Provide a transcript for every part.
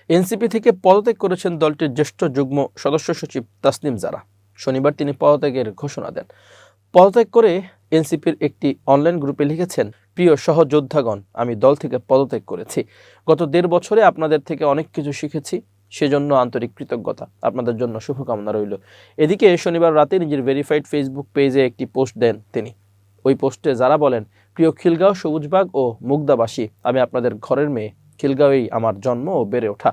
NCP থেকে পদত্যাগ করেছেন দলটির জ্যেষ্ঠ যুগ্ম সদস্য সচিব তাসনিম জারা। শনিবার তিনি পদত্যাগের ঘোষণা দেন। পদত্যাগ করে এনসিপির একটি অনলাইন গ্রুপে লিখেছেন, প্রিয় সহযোদ্ধাগণ, আমি দল থেকে পদত্যাগ করেছি। গত 1.5 বছরে আপনাদের থেকে অনেক কিছু শিখেছি, সেজন্য আন্তরিক কৃতজ্ঞতা। আপনাদের জন্য শুভকামনা রইল। এদিকে শনিবার রাতে নিজের ভেরিফাইড ফেসবুক পেজে একটি পোস্ট দেন তিনি। ওই পোস্টে যারা বলেন, প্রিয় খিলগাঁও, সবুজবাগ ও মুগদাবাসী, আমি আপনাদের ঘরের মেয়ে। খিলগাঁওয়েই আমার জন্ম ও বেড়ে ওঠা।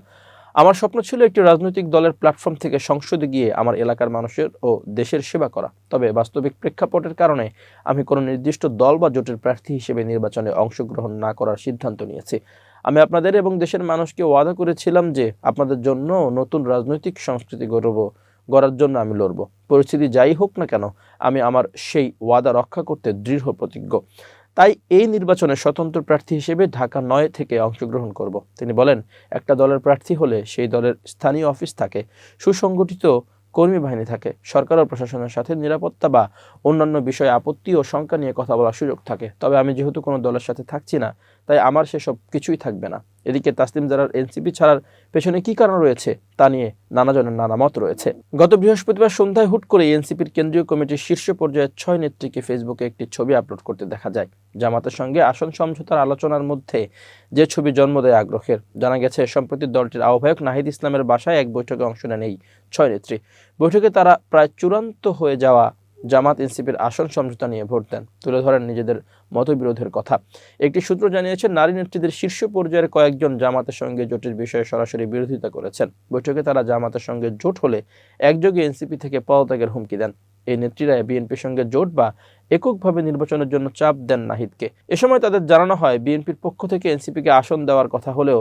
আমার স্বপ্ন ছিল একটি রাজনৈতিক দলের প্ল্যাটফর্ম থেকে সংসদে গিয়ে আমার এলাকার মানুষের ও দেশের সেবা করা। তবে বাস্তবিক প্রেক্ষাপটের কারণে আমি কোনো নির্দিষ্ট দল বা জোটের প্রার্থী হিসেবে নির্বাচনে অংশগ্রহণ না করার সিদ্ধান্ত নিয়েছি। আমি আপনাদের এবং দেশের মানুষকে ওয়াদা করেছিলাম যে আপনাদের জন্য নতুন রাজনৈতিক সংস্কৃতি গড়ার জন্য আমি লড়ব। পরিস্থিতি যাই হোক না কেন, আমি আমার সেই ওয়াদা রক্ষা করতে দৃঢ় প্রতিজ্ঞ। তাই এই নির্বাচনে স্বতন্ত্র প্রার্থী হিসেবে ঢাকা 9 থেকে অংশগ্রহণ করব। তিনি বলেন, একটা দলের প্রার্থী হলে সেই দলের স্থানীয় অফিস থাকে, সুসংগঠিত কর্মী বাহিনী থাকে, সরকার ও প্রশাসনের সাথে নিরাপত্তা বা অন্যান্য বিষয়ে আপত্তি ও শঙ্কা নিয়ে কথা বলার সুযোগ থাকে। তবে আমি যেহেতু কোনো দলের সাথে থাকছি না, তাই আমার সেসব কিছুই থাকবে না। এদিকে তাসনিম জারার এনসিপি ছাড়ার পেছনে কি কারণ রয়েছে তা নিয়ে নানাজনের নানা মত রয়েছে। গত বৃহস্পতিবার সন্ধ্যায় হুট করে এনসিপির কেন্দ্রীয় কমিটির শীর্ষ পর্যায়ের 6 নেত্রীকে ফেসবুকে একটি ছবি আপলোড করতে দেখা যায়। জামাতের সঙ্গে আসন সমঝোতার আলোচনার মধ্যে যে ছবি জন্ম দেয় আগ্রহের। জানা গেছে, সম্প্রতি দলটির আহ্বায়ক নাহিদ ইসলামের বাসায় এক বৈঠকে অংশ নেন এই 6 নেত্রী। বৈঠকে তারা প্রায় চূড়ান্ত হয়ে যাওয়া জামাত এনসিপির আসন সমঝোতা নিয়ে ভোট দেন, তুলে ধরেন নিজেদের মতবিরোধের কথা। একটি সূত্র জানিয়েছে, নারী নেত্রীদের শীর্ষ পর্যায়ের কয়েকজন জামাতের সঙ্গে জোটের বিষয়ে সরাসরি বিরোধিতা করেছেন। বৈঠকে তারা জামাতের সঙ্গে জোট হলে একযোগে এনসিপি থেকে পদত্যাগের হুমকি দেন। এই নেত্রীরা বিএনপির সঙ্গে জোট বা এককভাবে নির্বাচনের জন্য চাপ দেন নাহিদকে। এ সময় তাদের জানানো হয়, বিএনপির পক্ষ থেকে এনসিপিকে আসন দেওয়ার কথা হলেও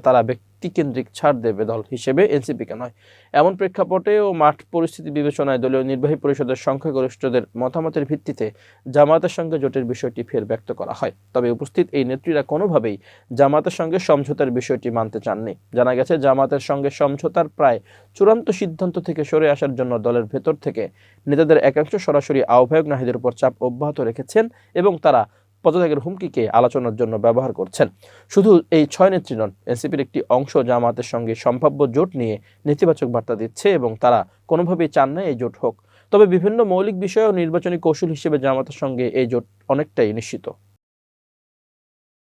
তারা ব্যক্তিকেন্দ্রিক ছাড় দেবে, দল হিসেবে এনসিপিকে নয়। এমন প্রেক্ষাপটে ও মাঠ পরিস্থিতি বিবেচনায় দলীয় নির্বাহী পরিষদের সংখ্যাগরিষ্ঠদের মতামতের ভিত্তিতে জামাতের সঙ্গে জোটের বিষয়টি ফের ব্যক্ত করা হয়। তবে উপস্থিত এই নেত্রীরা কোনোভাবেই জামাতের সঙ্গে সমঝোতার বিষয়টি মানতে চাননি। জানা গেছে, জামাতের সঙ্গে সমঝোতার প্রায় চূড়ান্ত সিদ্ধান্ত থেকে সরে আসার জন্য দলের ভেতর থেকে নেতাদের একাংশ সরাসরি আহ্বায়ক নাহিদের উপর চাপ অব্যাহত রেখেছেন এবং তারা পদত্যাগের হুমকিকে আলোচনার জন্য ব্যবহার করছেন। শুধু এই 6 নেত্রী নন, এনসিপির একটি অংশ জামাতের সঙ্গে সম্ভাব্য জোট নিয়ে নেতিবাচক বার্তা দিচ্ছে এবং তারা কোনোভাবেই চান না এই জোট হোক। তবে বিভিন্ন মৌলিক বিষয় ও নির্বাচনী কৌশল হিসেবে জামাতের সঙ্গে এই জোট অনেকটাই নিশ্চিত।